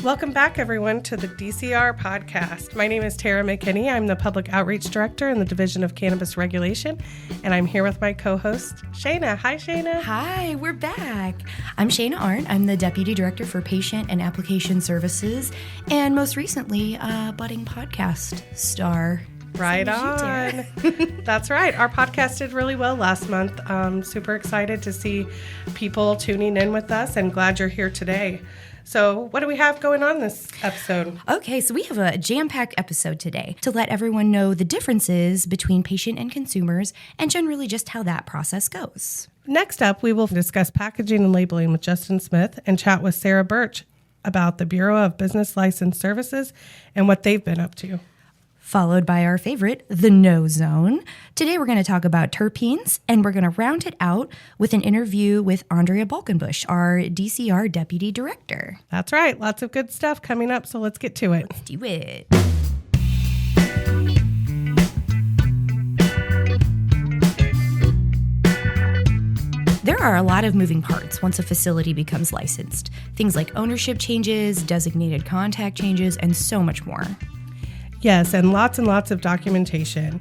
Welcome back, everyone, to the DCR Podcast. My name is Tara McKinney. I'm the Public Outreach Director in the Division of Cannabis Regulation, and I'm here with my co-host, Shayna. Hi, Shayna. Hi, we're back. I'm Shayna Arndt. I'm the Deputy Director for Patient and Application Services, and most recently, a budding podcast star. Right on. That's right. Our podcast did really well last month. Super excited to see people tuning in with us, and glad you're here today. So what do we have going on this episode? Okay, so we have a jam-packed episode today to let everyone know the differences between patient and consumers and generally just how that process goes. Next up, we will discuss packaging and labeling with Justin Smith and chat with Sarah Burch about the Bureau of Business License Services and what they've been up to. Followed by our favorite, the No Zone. Today we're going to talk about terpenes, and we're going to round it out with an interview with Andrea Balkenbush, our DCR Deputy Director. That's right. Lots of good stuff coming up, so let's get to it. Let's do it. There are a lot of moving parts once a facility becomes licensed. Things like ownership changes, designated contact changes, and so much more. Yes, and lots of documentation.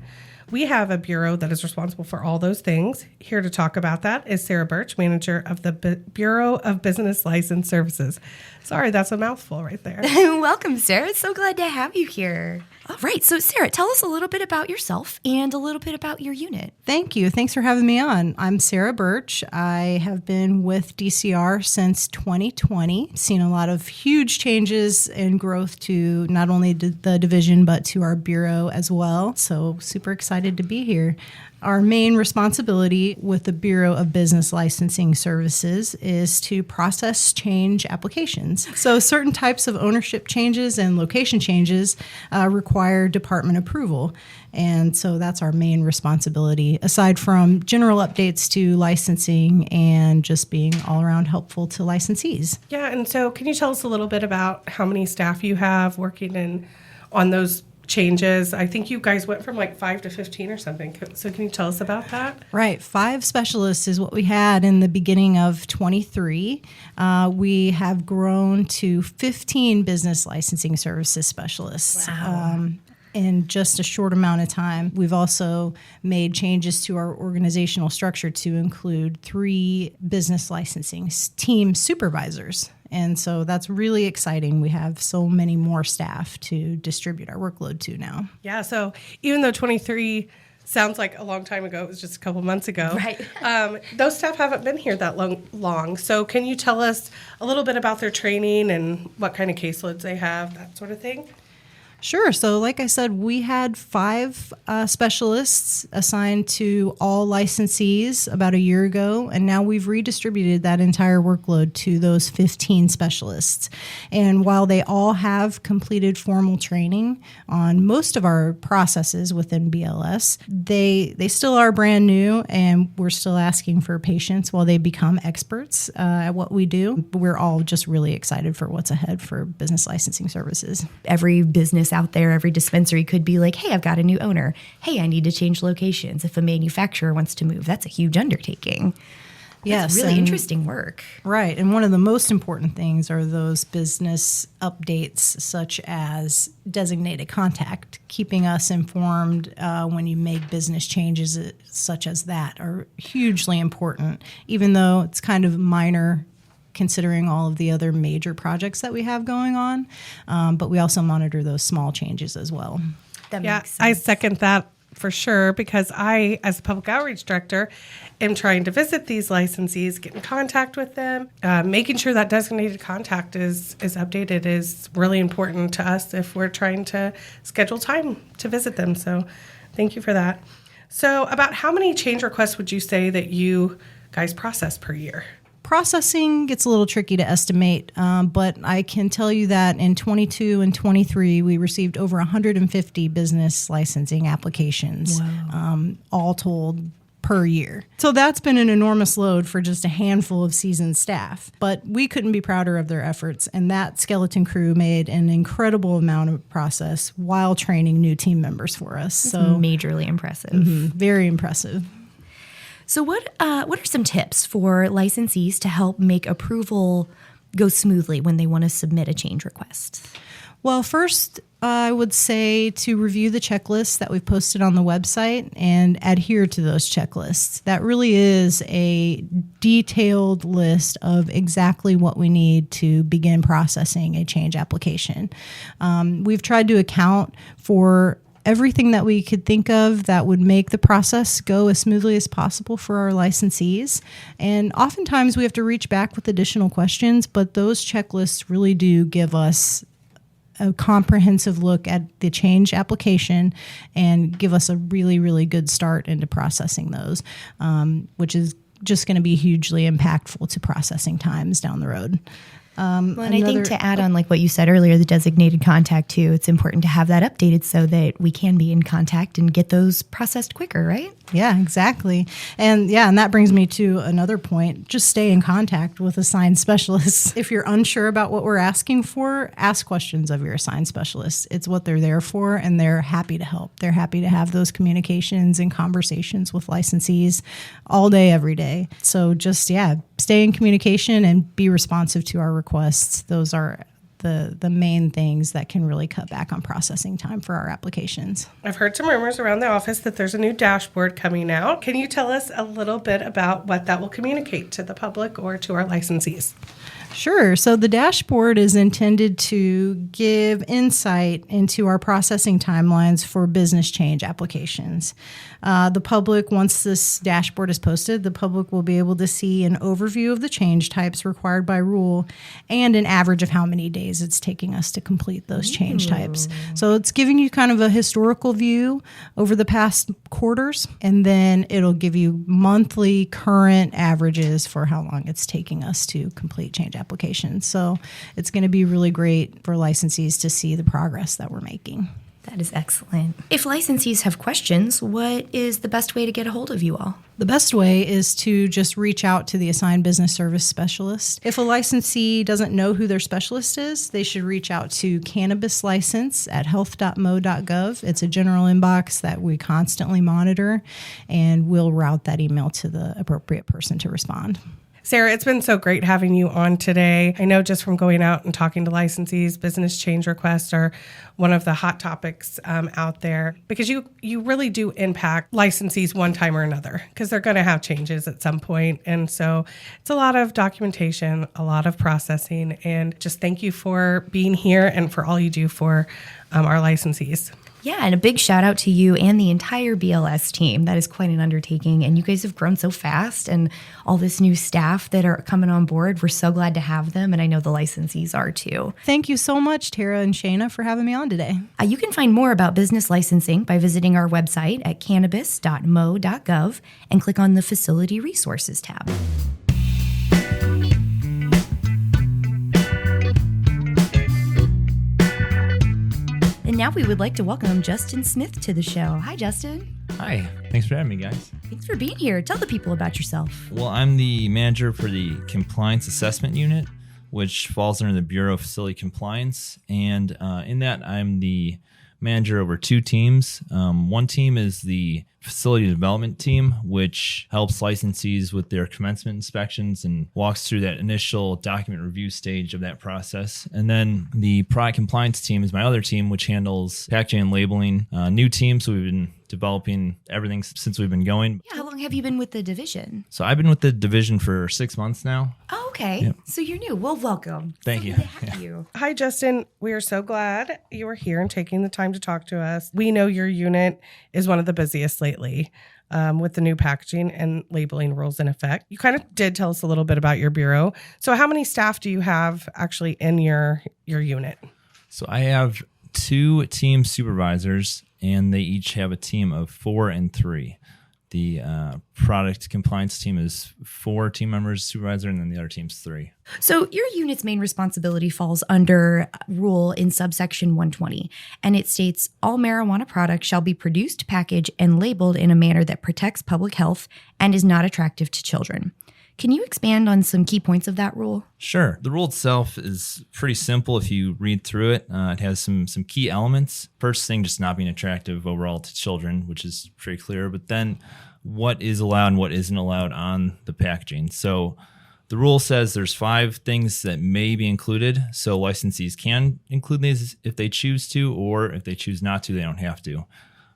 We have a bureau that is responsible for all those things. Here to talk about that is Sarah Burch, manager of the Bureau of Business License Services. Sorry, that's a mouthful right there. Welcome, Sarah. So glad to have you here. All right, so Sarah, tell us a little bit about yourself and a little bit about your unit. Thank you. Thanks for having me on. I'm Sarah Burch. I have been with DCR since 2020. Seen a lot of huge changes and growth to not only the division, but to our bureau as well. So super excited to be here. Our main responsibility with the Bureau of Business Licensing Services is to process change applications. So certain types of ownership changes and location changes require department approval. And so that's our main responsibility, aside from general updates to licensing and just being all around helpful to licensees. Yeah, and so can you tell us a little bit about how many staff you have working on those changes? I think you guys went from like 5 to 15 or something. So can you tell us about that? Right. 5 specialists is what we had in the beginning of 23. We have grown to 15 business licensing services specialists. Wow. In just a short amount of time. We've also made changes to our organizational structure to include 3 business licensing team supervisors. And so that's really exciting. We have so many more staff to distribute our workload to now. Yeah, so even though 23 sounds like a long time ago, it was just a couple months ago. Right. Those staff haven't been here that long. So can you tell us a little bit about their training and what kind of caseloads they have, that sort of thing? Sure. So like I said, we had 5 specialists assigned to all licensees about a year ago, and now we've redistributed that entire workload to those 15 specialists. And while they all have completed formal training on most of our processes within BLS, they still are brand new, and we're still asking for patience while they become experts at what we do. We're all just really excited for what's ahead for business licensing services. Every business out there, every dispensary could be like, hey, I've got a new owner. Hey, I need to change locations. If a manufacturer wants to move, that's a huge undertaking. Yes. That's really interesting work. Right. And one of the most important things are those business updates, such as designated contact. Keeping us informed when you make business changes such as that are hugely important, even though it's kind of minor considering all of the other major projects that we have going on. But we also monitor those small changes as well. That makes sense. I second that for sure, because I, as a public outreach director, am trying to visit these licensees, get in contact with them. Making sure that designated contact is updated is really important to us if we're trying to schedule time to visit them. So thank you for that. So about how many change requests would you say that you guys process per year? Processing gets a little tricky to estimate, but I can tell you that in 22 and 23, we received over 150 business licensing applications, all told per year. So that's been an enormous load for just a handful of seasoned staff, but we couldn't be prouder of their efforts, and that skeleton crew made an incredible amount of process while training new team members for us. That's so majorly impressive. Very impressive. So what are some tips for licensees to help make approval go smoothly when they want to submit a change request? Well, first, I would say to review the checklists that we've posted on the website and adhere to those checklists. That really is a detailed list of exactly what we need to begin processing a change application. We've tried to account for everything that we could think of that would make the process go as smoothly as possible for our licensees. And oftentimes we have to reach back with additional questions, but those checklists really do give us a comprehensive look at the change application and give us a really, really good start into processing those, which is just going to be hugely impactful to processing times down the road. And I think to add on like what you said earlier, the designated contact too, it's important to have that updated so that we can be in contact and get those processed quicker, right? Yeah, exactly. And that brings me to another point. Just stay in contact with assigned specialists. If you're unsure about what we're asking for, ask questions of your assigned specialists. It's what they're there for, and they're happy to help. They're happy to have those communications and conversations with licensees all day, every day. So just, stay in communication and be responsive to our requests. Those are the main things that can really cut back on processing time for our applications. I've heard some rumors around the office that there's a new dashboard coming out. Can you tell us a little bit about what that will communicate to the public or to our licensees? Sure. So the dashboard is intended to give insight into our processing timelines for business change applications. The public, once this dashboard is posted, the public will be able to see an overview of the change types required by rule and an average of how many days it's taking us to complete those change types. So it's giving you kind of a historical view over the past quarters, and then it'll give you monthly current averages for how long it's taking us to complete change applications. So it's going to be really great for licensees to see the progress that we're making. That is excellent. If licensees have questions, what is the best way to get a hold of you all? The best way is to just reach out to the assigned business service specialist. If a licensee doesn't know who their specialist is, they should reach out to cannabis license at health.mo.gov. It's a general inbox that we constantly monitor, and we'll route that email to the appropriate person to respond. Sarah, it's been so great having you on today. I know just from going out and talking to licensees, business change requests are one of the hot topics out there, because you really do impact licensees one time or another, because they're going to have changes at some point. And so it's a lot of documentation, a lot of processing, and just thank you for being here and for all you do for our licensees. Yeah, and a big shout out to you and the entire BLS team. That is quite an undertaking, and you guys have grown so fast, and all this new staff that are coming on board. We're so glad to have them, and I know the licensees are too. Thank you so much, Tara and Shayna, for having me on today. You can find more about business licensing by visiting our website at cannabis.mo.gov and click on the Facility Resources tab. And now we would like to welcome Justin Smith to the show. Hi, Justin. Hi. Thanks for having me, guys. Thanks for being here. Tell the people about yourself. Well, I'm the manager for the Compliance Assessment Unit, which falls under the Bureau of Facility Compliance. And in that, I'm the manager over two teams. One team is the Facility Development Team, which helps licensees with their commencement inspections and walks through that initial document review stage of that process. And then the Product Compliance Team is my other team, which handles packaging and labeling. New team, so we've been developing everything since we've been going. Yeah, how long have you been with the division? So I've been with the division for 6 months now. Oh, okay. Yep. So you're new. Well, welcome. Thank So you. good to have you. Hi, Justin. We are so glad you are here and taking the time to talk to us. We know your unit is one of the busiest lately with the new packaging and labeling rules in effect. You kind of did tell us a little bit about your bureau. So how many staff do you have actually in your unit? So I have 2 team supervisors, and they each have a team of 4 and 3. The product compliance team is 4 team members, supervisor, and then the other team's 3. So your unit's main responsibility falls under rule in subsection 120, and it states all marijuana products shall be produced, packaged, and labeled in a manner that protects public health and is not attractive to children. Can you expand on some key points of that rule? Sure. The rule itself is pretty simple if you read through it. It has some key elements. First thing, just not being attractive overall to children, which is pretty clear. But then what is allowed and what isn't allowed on the packaging. So The rule says there's 5 things that may be included, so licensees can include these if they choose to, or if they choose not to, they don't have to.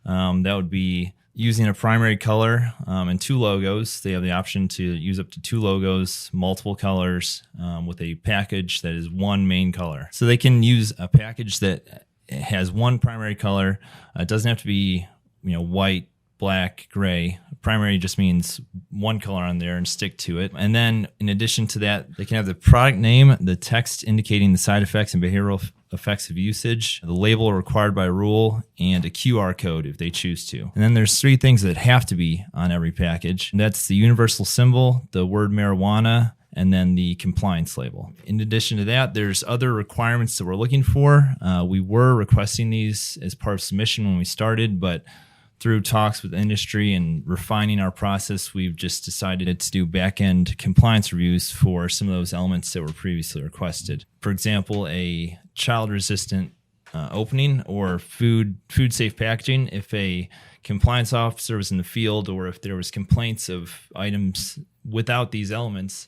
That would be using a primary color and 2 logos. They have the option to use up to 2 logos, multiple colors, with a package that is 1 main color. So they can use a package that has 1 primary color. It doesn't have to be, white, black, gray. Primary just means 1 color on there and stick to it. And then in addition to that, they can have the product name, the text indicating the side effects and behavioral effects of usage, the label required by rule, and a QR code if they choose to. And then there's 3 things that have to be on every package. And that's the universal symbol, the word marijuana, and then the compliance label. In addition to that, there's other requirements that we're looking for. We were requesting these as part of submission when we started, but through talks with industry and refining our process, we've just decided to do back-end compliance reviews for some of those elements that were previously requested. For example, a child-resistant opening or food-safe packaging. If a compliance officer was in the field or if there was complaints of items without these elements,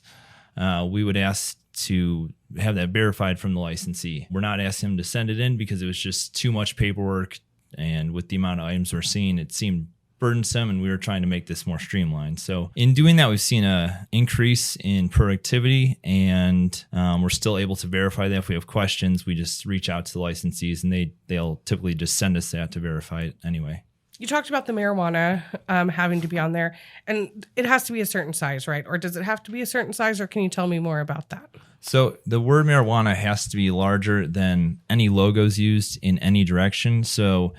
we would ask to have that verified from the licensee. We're not asking them to send it in because it was just too much paperwork. And with the amount of items we're seeing, it seemed burdensome, and we were trying to make this more streamlined. So in doing that, we've seen an increase in productivity, and we're still able to verify that. If we have questions, we just reach out to the licensees, and they'll typically just send us that to verify it anyway. You talked about the marijuana having to be on there, and it has to be a certain size, right? Or does it have to be a certain size, or can you tell me more about that? So the word marijuana has to be larger than any logos used in any direction. So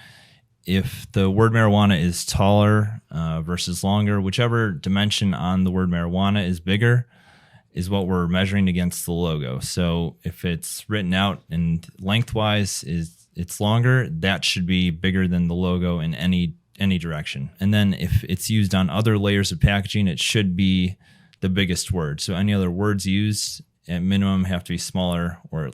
if the word marijuana is taller versus longer, whichever dimension on the word marijuana is bigger is what we're measuring against the logo. So if it's written out and lengthwise it's longer, that should be bigger than the logo in any direction. And then if it's used on other layers of packaging, it should be the biggest word. So any other words used at minimum have to be smaller or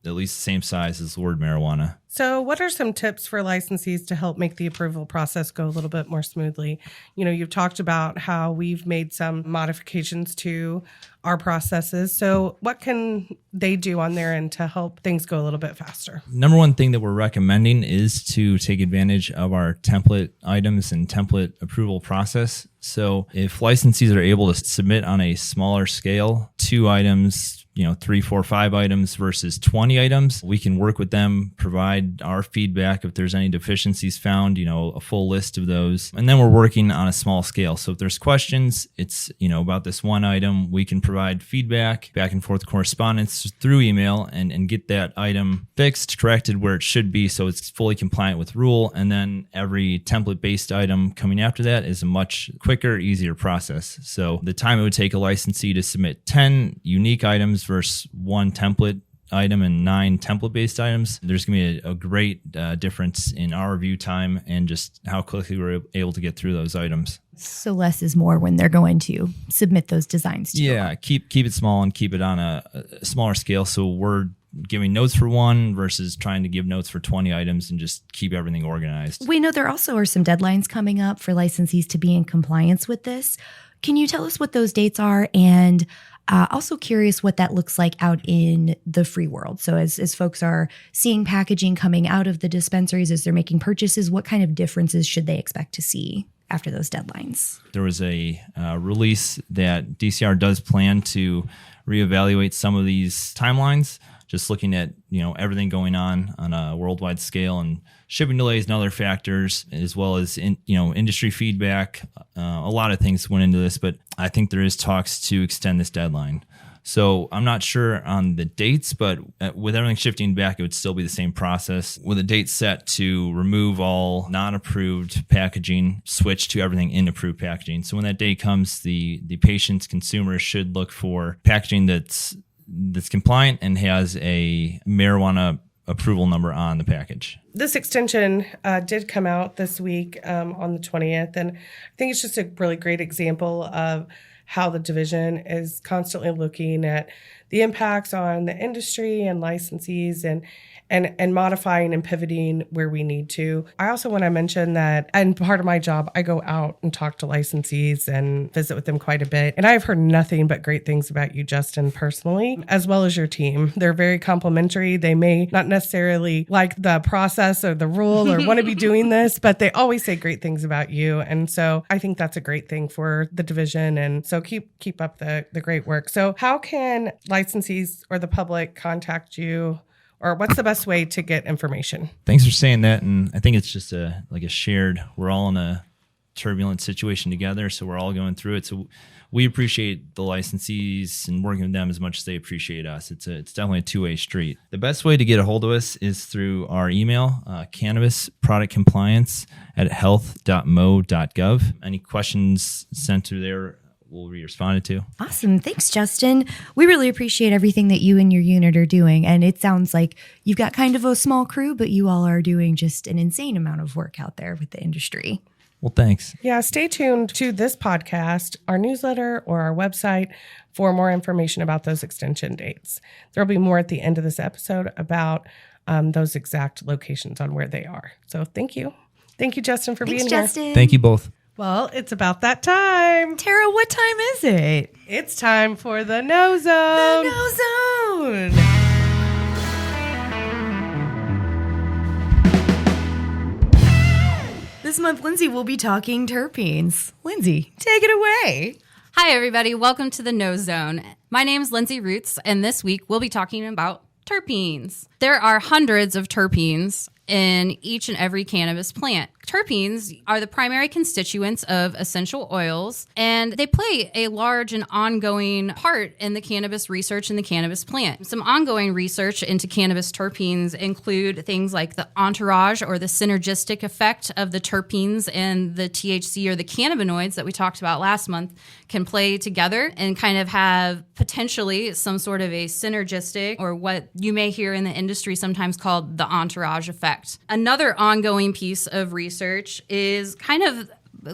at least the same size as the word marijuana. So what are some tips for licensees to help make the approval process go a little bit more smoothly? You've talked about how we've made some modifications to our processes. So what can they do on their end to help things go a little bit faster? Number one thing that we're recommending is to take advantage of our template items and template approval process. So if licensees are able to submit on a smaller scale, 2 items, 3, 4, 5 items versus 20 items, we can work with them, provide our feedback if there's any deficiencies found, a full list of those. And then we're working on a small scale. So if there's questions, it's, about this one item, we can provide feedback, back and forth correspondence through email and get that item fixed, corrected where it should be so it's fully compliant with rule. And then every template-based item coming after that is a much quicker, easier process. So the time it would take a licensee to submit 10 unique items versus 1 template item and 9 template-based items, there's going to be a great difference in our review time and just how quickly we're able to get through those items. So less is more when they're going to submit those designs to you. Keep it small and keep it on a smaller scale. So we're giving notes for 1 versus trying to give notes for 20 items and just keep everything organized. We know there also are some deadlines coming up for licensees to be in compliance with this. Can you tell us what those dates are? And also curious what that looks like out in the free world. So as folks are seeing packaging coming out of the dispensaries, as they're making purchases, what kind of differences should they expect to see after those deadlines? There was a release that DCR does plan to reevaluate some of these timelines, just looking at everything going on a worldwide scale and shipping delays and other factors, as well as industry feedback. A lot of things went into this, but I think there is talks to extend this deadline. So I'm not sure on the dates, but with everything shifting back, it would still be the same process with a date set to remove all non-approved packaging, switch to everything in approved packaging. So when that day comes, the patients, consumers should look for packaging that's compliant and has a marijuana approval number on the package. This extension did come out this week on the 20th, and I think it's just a really great example of how the division is constantly looking at the impacts on the industry and licensees and modifying and pivoting where we need to. I also want to mention that, and part of my job, I go out and talk to licensees and visit with them quite a bit. And I've heard nothing but great things about you, Justin, personally, as well as your team. They're very complimentary. They may not necessarily like the process or the rule or want to be doing this, but they always say great things about you. And so I think that's a great thing for the division. And so keep up the great work. So how can licensees or the public contact you? Or what's the best way to get information? Thanks for saying that. And I think it's just a shared, we're all in a turbulent situation together. So we're all going through it. So we appreciate the licensees and working with them as much as they appreciate us. It's definitely a two-way street. The best way to get a hold of us is through our email, cannabis product compliance at health.mo.gov. Any questions sent through there will be responded to. Awesome. Thanks, Justin. We really appreciate everything that you and your unit are doing. And it sounds like you've got kind of a small crew, but you all are doing just an insane amount of work out there with the industry. Well, thanks. Yeah, stay tuned to this podcast, our newsletter, or our website for more information about those extension dates. There'll be more at the end of this episode about those exact locations on where they are. So thank you. Thank you, Justin, for being here. Thanks, Justin. Thank you both. Well, it's about that time. Tara, what time is it? It's time for the No Zone. No Zone. This month, Lindsey will be talking terpenes. Lindsey, take it away. Hi, everybody. Welcome to the No Zone. My name is Lindsey Rutz, and this week we'll be talking about terpenes. There are hundreds of terpenes in each and every cannabis plant. Terpenes are the primary constituents of essential oils, and they play a large and ongoing part in the cannabis research in the cannabis plant. Some ongoing research into cannabis terpenes include things like the entourage or the synergistic effect of the terpenes and the THC or the cannabinoids that we talked about last month can play together and kind of have potentially some sort of a synergistic, or what you may hear in the industry sometimes called the entourage effect. Another ongoing piece of research is kind of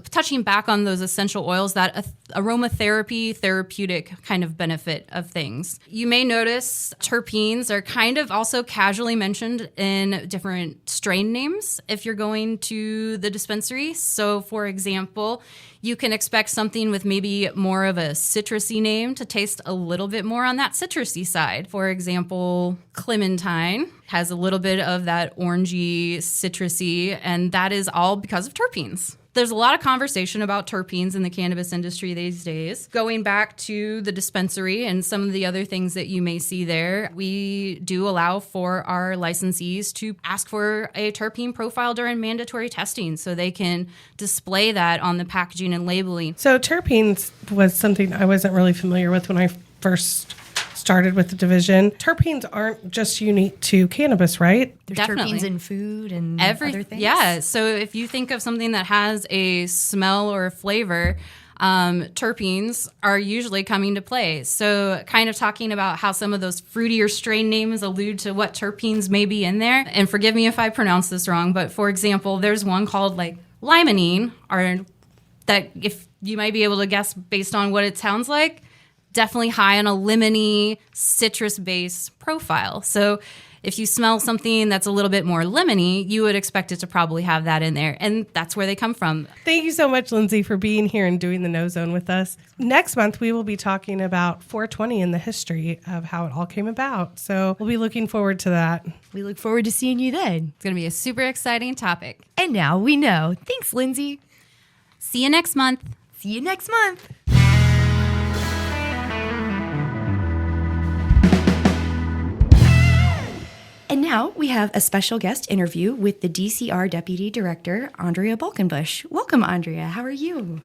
touching back on those essential oils, that aromatherapy, therapeutic kind of benefit of things. You may notice terpenes are kind of also casually mentioned in different strain names if you're going to the dispensary. So, for example, you can expect something with maybe more of a citrusy name to taste a little bit more on that citrusy side. For example, clementine has a little bit of that orangey, citrusy, and that is all because of terpenes. There's a lot of conversation about terpenes in the cannabis industry these days. Going back to the dispensary and some of the other things that you may see there, we do allow for our licensees to ask for a terpene profile during mandatory testing so they can display that on the packaging and labeling. So terpenes was something I wasn't really familiar with when I first started with the division. Terpenes aren't just unique to cannabis, right? There's Definitely. terpenes in food and other things. Yeah, so if you think of something that has a smell or a flavor, terpenes are usually coming to play. So kind of talking about how some of those fruitier strain names allude to what terpenes may be in there. And forgive me if I pronounce this wrong, but for example, there's one called like limonene, or that if you might be able to guess based on what it sounds like, definitely high on a lemony, citrus-based profile. So if you smell something that's a little bit more lemony, you would expect it to probably have that in there. And that's where they come from. Thank you so much, Lindsey, for being here and doing the No Zone with us. Next month, we will be talking about 420 and the history of how it all came about. So we'll be looking forward to that. We look forward to seeing you then. It's going to be a super exciting topic. And now we know. Thanks, Lindsey. See you next month. See you next month. And now we have a special guest interview with the DCR Deputy Director, Andrea Balkenbush. Welcome, Andrea. How are you?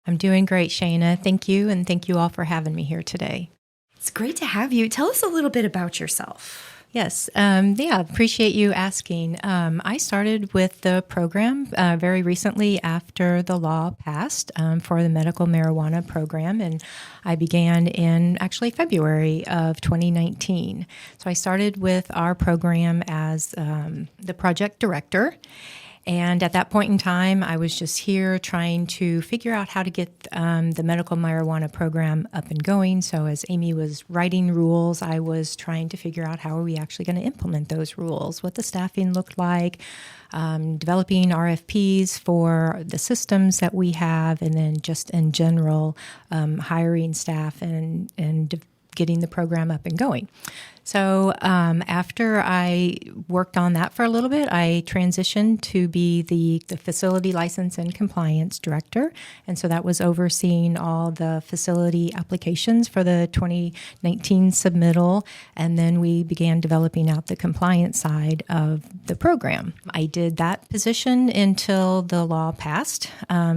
I'm doing great, Shayna. Thank you, and thank you all for having me here today. It's great to have you. Tell us a little bit about yourself. Yes, appreciate you asking. I started with the program very recently after the law passed for the medical marijuana program, and I began in actually February of 2019. So I started with our program as the project director, And at that point in time, I was just here trying to figure out how to get the medical marijuana program up and going. So as Amy was writing rules, I was trying to figure out how are we actually going to implement those rules, what the staffing looked like, developing RFPs for the systems that we have, and then just in general, hiring staff and getting the program up and going. So after I worked on that for a little bit, I transitioned to be the facility license and compliance director. And so that was overseeing all the facility applications for the 2019 submittal. And then we began developing out the compliance side of the program. I did that position until the law passed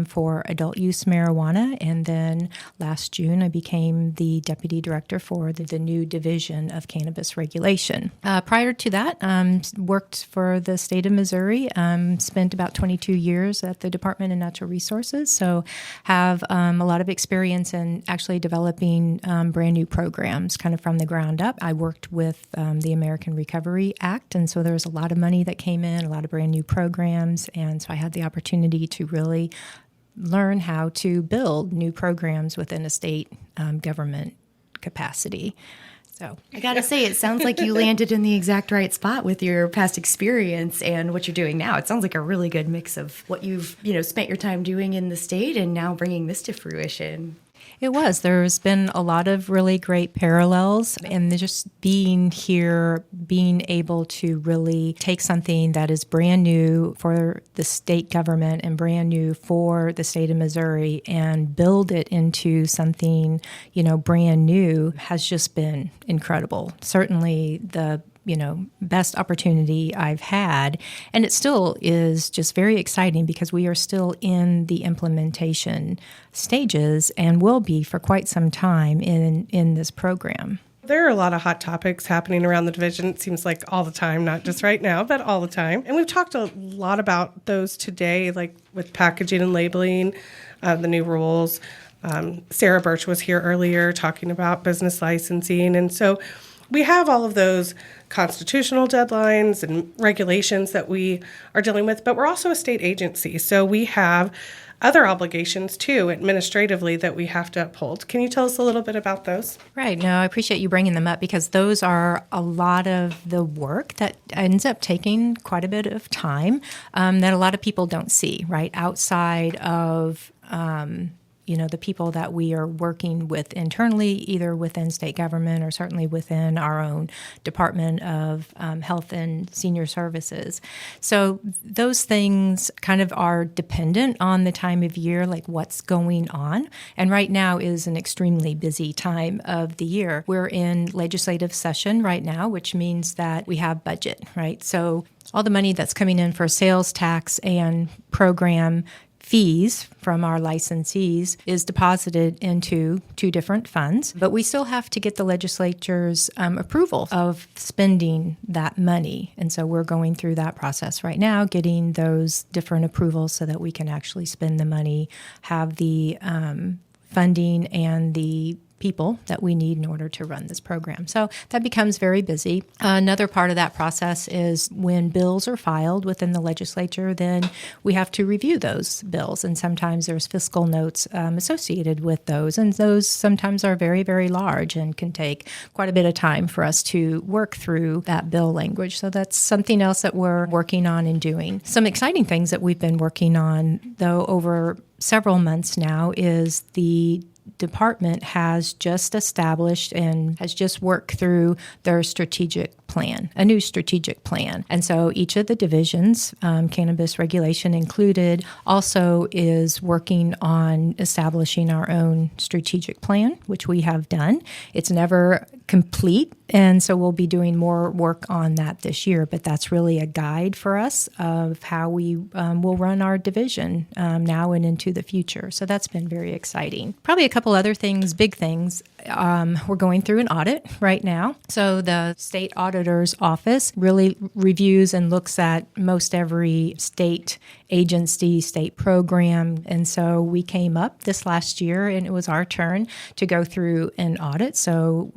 for adult use marijuana. And then last June, I became the deputy director for the new division of cannabis regulation. Prior to that, worked for the state of Missouri, spent about 22 years at the Department of Natural Resources, so have a lot of experience in actually developing brand new programs kind of from the ground up. I worked with the American Recovery Act, and so there was a lot of money that came in, a lot of brand new programs, and so I had the opportunity to really learn how to build new programs within a state government capacity. So I got to say, it sounds like you landed in the exact right spot with your past experience and what you're doing now. It sounds like a really good mix of what you've, spent your time doing in the state and now bringing this to fruition. It was. There's been a lot of really great parallels, and just being here, being able to really take something that is brand new for the state government and brand new for the state of Missouri and build it into something, brand new has just been incredible. Certainly the best opportunity I've had. And it still is just very exciting because we are still in the implementation stages and will be for quite some time in this program. There are a lot of hot topics happening around the division. It seems like all the time, not just right now, but all the time. And we've talked a lot about those today, like with packaging and labeling, the new rules. Sarah Burch was here earlier talking about business licensing. And so we have all of those constitutional deadlines and regulations that we are dealing with, but we're also a state agency. So we have other obligations too, administratively, that we have to uphold. Can you tell us a little bit about those? Right. No, I appreciate you bringing them up because those are a lot of the work that ends up taking quite a bit of time that a lot of people don't see, right? Outside of the people that we are working with internally, either within state government or certainly within our own Department of Health and Senior Services. So those things kind of are dependent on the time of year, like what's going on. And right now is an extremely busy time of the year. We're in legislative session right now, which means that we have budget, right? So all the money that's coming in for sales tax and program fees from our licensees is deposited into two different funds, but we still have to get the legislature's approval of spending that money. And so we're going through that process right now, getting those different approvals so that we can actually spend the money, have the funding and the people that we need in order to run this program. So that becomes very busy. Another part of that process is when bills are filed within the legislature, then we have to review those bills. And sometimes there's fiscal notes associated with those. And those sometimes are very, very large and can take quite a bit of time for us to work through that bill language. So that's something else that we're working on and doing. Some exciting things that we've been working on, though, over several months now is the department has just established and has just worked through their strategic plan, a new strategic plan. And so each of the divisions, cannabis regulation included, also is working on establishing our own strategic plan, which we have done. It's never complete, and so we'll be doing more work on that this year, but that's really a guide for us of how we will run our division now and into the future. So that's been very exciting. Probably a couple other things, big things. We're going through an audit right now. So the state auditor's office really reviews and looks at most every state agency, state program. And so we came up this last year and it was our turn to go through an audit. So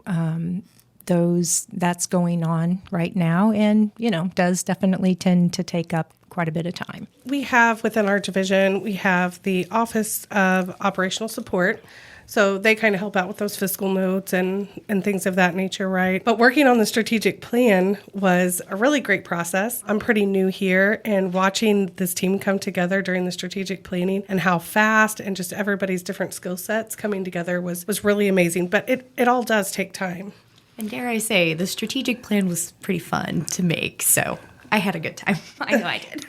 that's going on right now, and does definitely tend to take up quite a bit of time. We have within our division, we have the Office of Operational Support. So they kind of help out with those fiscal notes and things of that nature, right? But working on the strategic plan was a really great process. I'm pretty new here, and watching this team come together during the strategic planning and how fast and just everybody's different skill sets coming together was really amazing. But it all does take time. And dare I say, the strategic plan was pretty fun to make, so I had a good time. I know I did.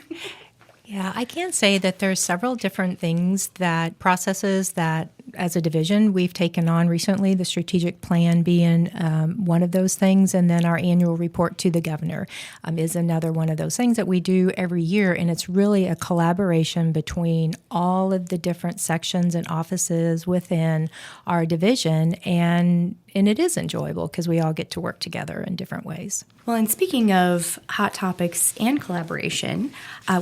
Yeah, I can say that there's several different processes that as a division we've taken on recently, the strategic plan being one of those things, and then our annual report to the governor is another one of those things that we do every year, and it's really a collaboration between all of the different sections and offices within our division, and it is enjoyable because we all get to work together in different ways. Well, and speaking of hot topics and collaboration,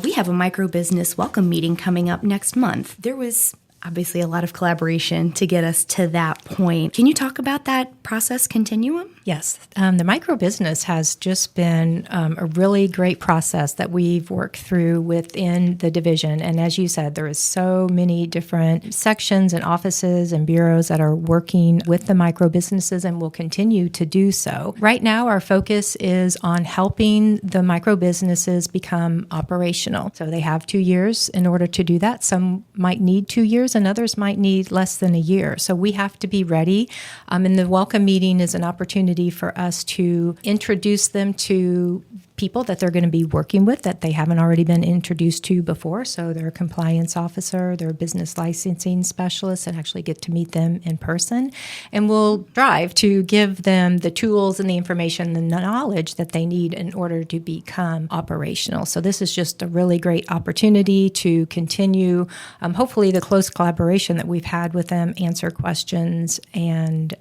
we have a micro business welcome meeting coming up next month. There was obviously a lot of collaboration to get us to that point. Can you talk about that process continuum? Yes. The micro business has just been a really great process that we've worked through within the division. And as you said, there is so many different sections and offices and bureaus that are working with the micro businesses and will continue to do so. Right now, our focus is on helping the micro businesses become operational. So they have 2 years in order to do that. Some might need 2 years and others might need less than a year. So we have to be ready. And the welcome meeting is an opportunity for us to introduce them to people that they're going to be working with that they haven't already been introduced to before. So their compliance officer, their business licensing specialist, and actually get to meet them in person. And we'll strive to give them the tools and the information and the knowledge that they need in order to become operational. So this is just a really great opportunity to continue, hopefully, the close collaboration that we've had with them, answer questions, and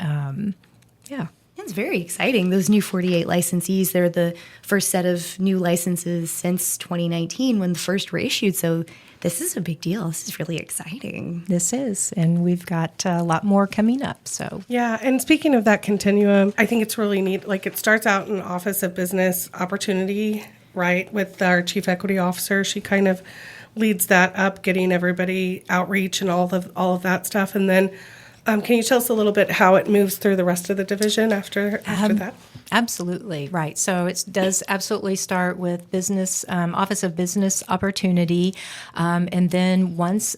yeah. It's very exciting. Those new 48 licensees, they're the first set of new licenses since 2019 when the first were issued. So this is a big deal. This is really exciting. This is, and we've got a lot more coming up. So yeah, and speaking of that continuum, I think it's really neat. Like it starts out in Office of Business Opportunity, right, with our Chief Equity Officer. She kind of leads that up, getting everybody outreach and all of that stuff, and then. Can you tell us a little bit how it moves through the rest of the division after that? Absolutely, right. So it does absolutely start with business, Office of Business Opportunity, and then once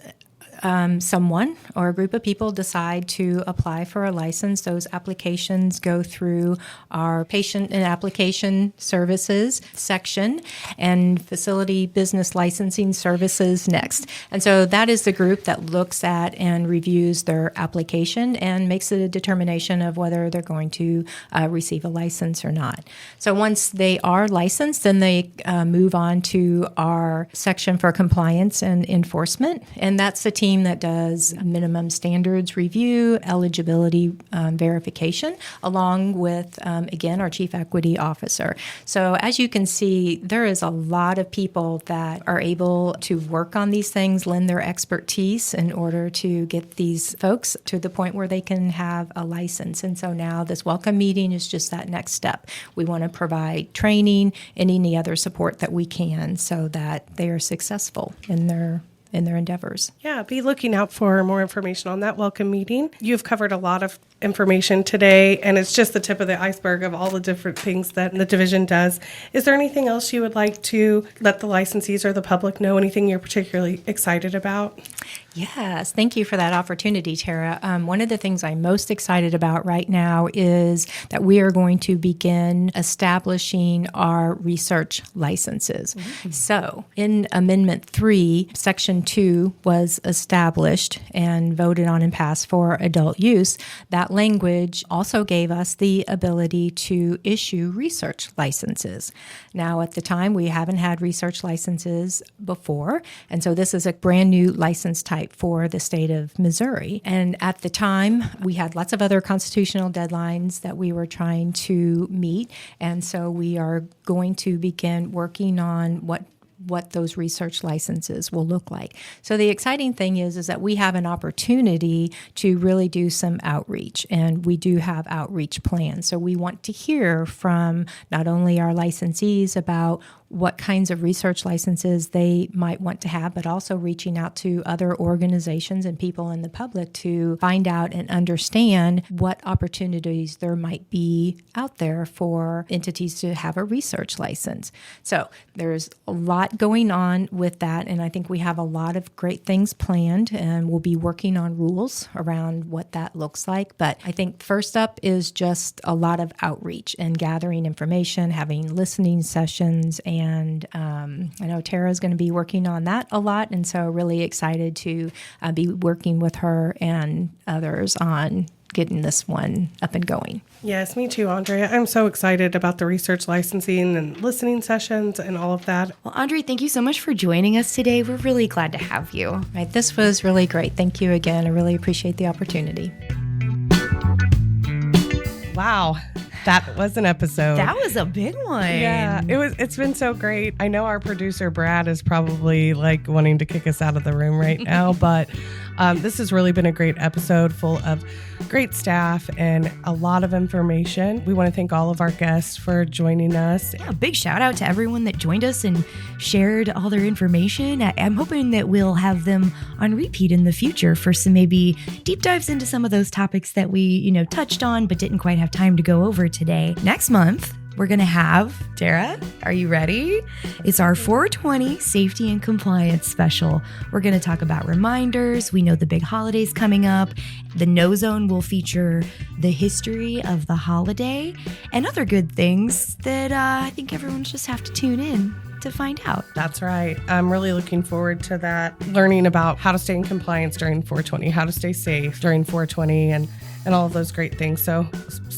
someone or a group of people decide to apply for a license, those applications go through our patient and application services section and facility business licensing services next. And so that is the group that looks at and reviews their application and makes a determination of whether they're going to receive a license or not. So once they are licensed, then they move on to our section for compliance and enforcement. And that's the team that does minimum standards review, eligibility verification, along with, again, our Chief Equity Officer. So as you can see, there is a lot of people that are able to work on these things, lend their expertise in order to get these folks to the point where they can have a license. And so now this welcome meeting is just that next step. We want to provide training and any other support that we can so that they are successful in their endeavors. Yeah, be looking out for more information on that welcome meeting. You've covered a lot of information today, and it's just the tip of the iceberg of all the different things that the division does. Is there anything else you would like to let the licensees or the public know, anything you're particularly excited about? Yes, thank you for that opportunity, Tara. One of the things I'm most excited about right now is that we are going to begin establishing our research licenses. Mm-hmm. So in Amendment 3, Section 2 was established and voted on and passed for adult use. That language also gave us the ability to issue research licenses. Now, at the time, we haven't had research licenses before, and so this is a brand new license type for the state of Missouri. And at the time, we had lots of other constitutional deadlines that we were trying to meet, and so we are going to begin working on what what those research licenses will look like. So the exciting thing is that we have an opportunity to really do some outreach, and we do have outreach plans. So we want to hear from not only our licensees about what kinds of research licenses they might want to have, but also reaching out to other organizations and people in the public to find out and understand what opportunities there might be out there for entities to have a research license. So there's a lot going on with that, and I think we have a lot of great things planned, and we'll be working on rules around what that looks like. But I think first up is just a lot of outreach and gathering information, having listening sessions, and I know Tara's going to be working on that a lot, and so really excited to be working with her and others on getting this one up and going. Yes, me too, Andrea. I'm so excited about the research licensing and listening sessions and all of that. Well, Andrea, thank you so much for joining us today. We're really glad to have you. Right, this was really great. Thank you again. I really appreciate the opportunity. Wow. That was an episode. That was a big one. Yeah, it's been so great. I know our producer Brad is probably like wanting to kick us out of the room right now, but this has really been a great episode full of great staff and a lot of information. We want to thank all of our guests for joining us. Yeah, big shout out to everyone that joined us and shared all their information. I'm hoping that we'll have them on repeat in the future for some maybe deep dives into some of those topics that we, touched on but didn't quite have time to go over today. Next month, we're going to have, Tara, are you ready? It's our 420 Safety and Compliance Special. We're going to talk about reminders. We know the big holidays coming up. The No Zone will feature the history of the holiday and other good things that I think everyone just have to tune in to find out. That's right. I'm really looking forward to that, learning about how to stay in compliance during 420, how to stay safe during 420, and all of those great things. So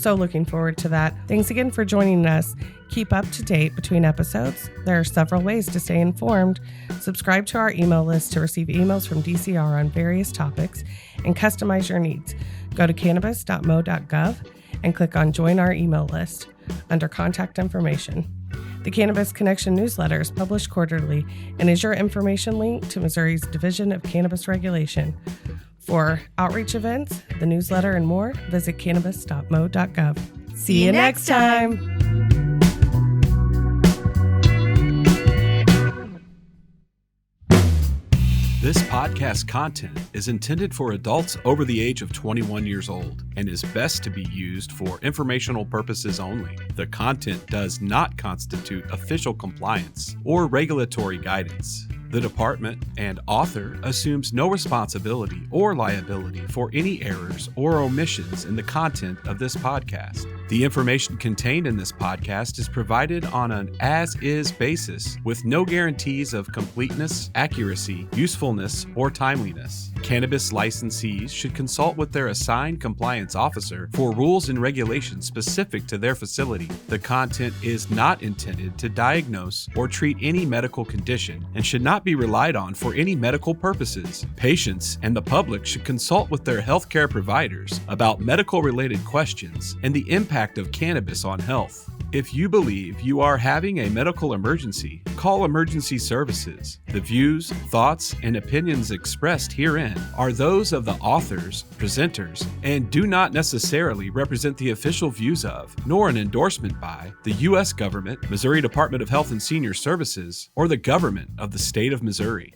looking forward to that. Thanks again for joining us. Keep up to date between episodes. There are several ways to stay informed. Subscribe to our email list to receive emails from DCR on various topics and customize your needs. Go to cannabis.mo.gov and click on Join Our Email List under Contact Information. The Cannabis Connection newsletter is published quarterly and is your information link to Missouri's Division of Cannabis Regulation. For outreach events, the newsletter, and more, visit cannabis.mo.gov. See you next time. This podcast content is intended for adults over the age of 21 years old and is best to be used for informational purposes only. The content does not constitute official compliance or regulatory guidance. The department and author assumes no responsibility or liability for any errors or omissions in the content of this podcast. The information contained in this podcast is provided on an as-is basis with no guarantees of completeness, accuracy, usefulness, or timeliness. Cannabis licensees should consult with their assigned compliance officer for rules and regulations specific to their facility. The content is not intended to diagnose or treat any medical condition and should not be relied on for any medical purposes. Patients and the public should consult with their healthcare providers about medical-related questions and the impact of cannabis on health. If you believe you are having a medical emergency, call emergency services. The views, thoughts, and opinions expressed herein are those of the authors, presenters, and do not necessarily represent the official views of, nor an endorsement by, the U.S. government, Missouri Department of Health and Senior Services, or the government of the state of Missouri.